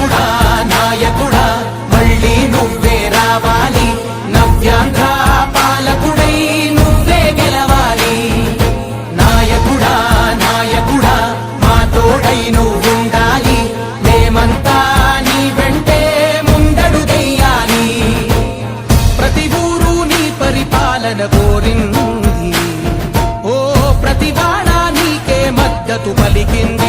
నాయకుడా నాయకుడా మళ్ళీ నువ్వే రావాలి, నవ్యాంధ్ర పాలకుడై నువ్వే గెలవాలి. నాయకుడా నాయకుడా మా తోడై నువ్వుండాలి, మేమంతా నీ వెంటే ముందడుగెయ్యాలి. ప్రతి ఊరు నీ పరిపాలన కోరింది, ఓ ప్రతివాడా నీకే మద్దతు పలికింది.